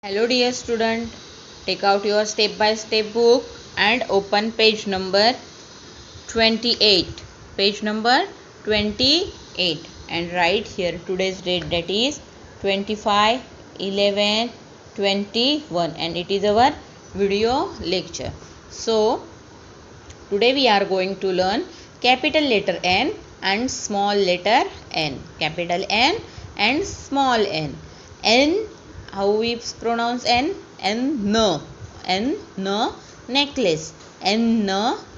Hello dear student, take out your step by step book and open page number 28. Page number 28 and write here today's date, that is 25/11/21, and it is our video lecture. So today we are going to learn capital letter N and small letter n. Capital N and small n. N, how we pronounce N? N, necklace. N,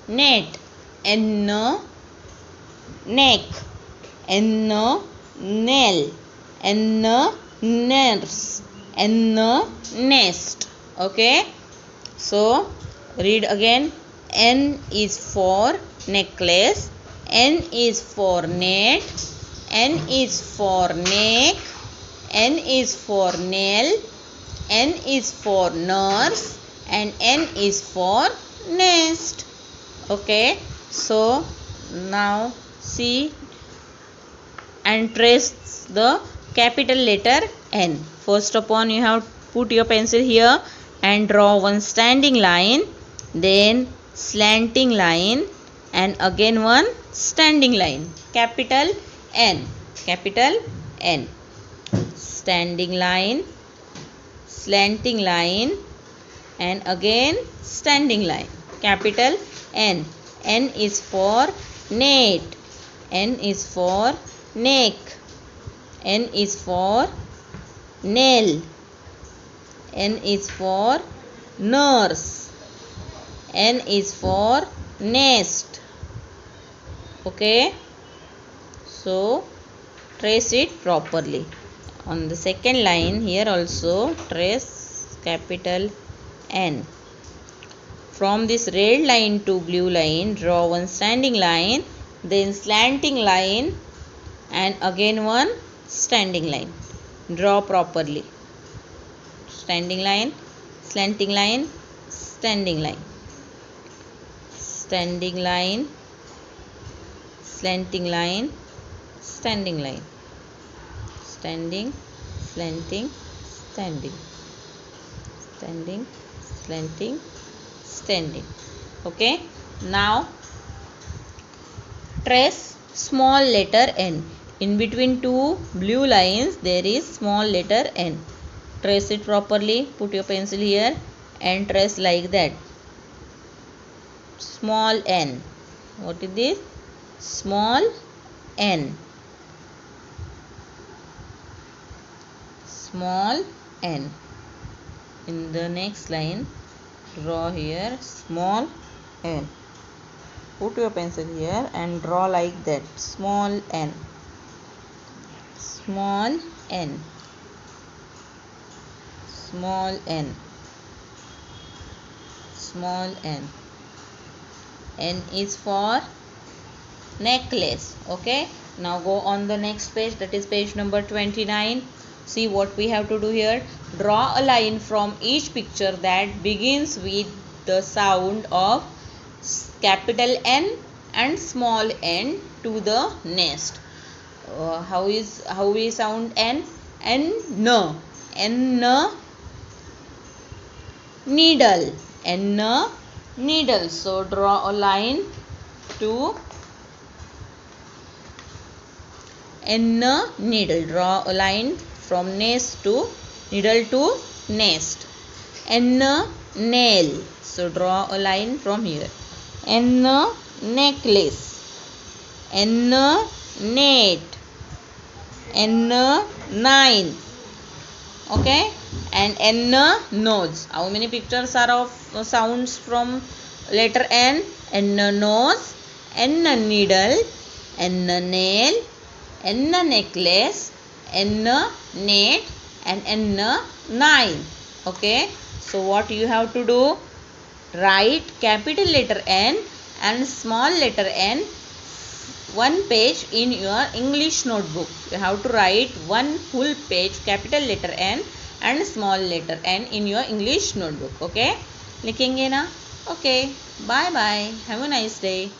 net. N, neck. N, nail. N, nurse. N, nest. Okay. So read again. N is for necklace. N is for net. N is for neck. N is for nail. N is for nurse. And N is for nest. Okay. So now see and trace the capital letter N. First upon you have put your pencil here and draw one standing line, then slanting line, and again one standing line. Capital N. Capital N. Standing line, slanting line, and again standing line. Capital N. N is for net. N is for neck. N is for nail. N is for nurse. N is for nest. Okay. So trace it properly. On the second line here also trace capital N. From this red line to blue line draw one standing line, then slanting line, and again one standing line. Draw properly. Standing line, slanting line, standing line. Standing line, slanting line, standing line. Standing, slanting, standing. Standing, slanting, standing. Okay. Now trace small letter N. In between two blue lines there is small letter N. Trace it properly. Put your pencil here and trace like that. Small n. What is this? Small n. Small n. In the next line draw here small n. Put your pencil here and draw like that. Small n. Small n. Small n. Small n. N is for necklace. Okay. Now go on the next page, that is page number 29. See what we have to do here. Draw a line from each picture that begins with the sound of capital N and small n to the nest. How we sound N? N, needle. N, needle. So draw a line to N, needle. Draw a line from nest to needle to nest. N, nail. So draw a line from here. N, necklace. N, net. N, 9. Okay. And N, nose. How many pictures are of sounds from letter N? N, nose. N, needle. N, nail. N, necklace. N, net, and N, 9. Okay. So what you have to do? Write capital letter N and small letter n one page in your English notebook. You have to write one full page capital letter N and small letter n in your English notebook. Okay. लिखेंगे ना? Okay. Bye bye. Have a nice day.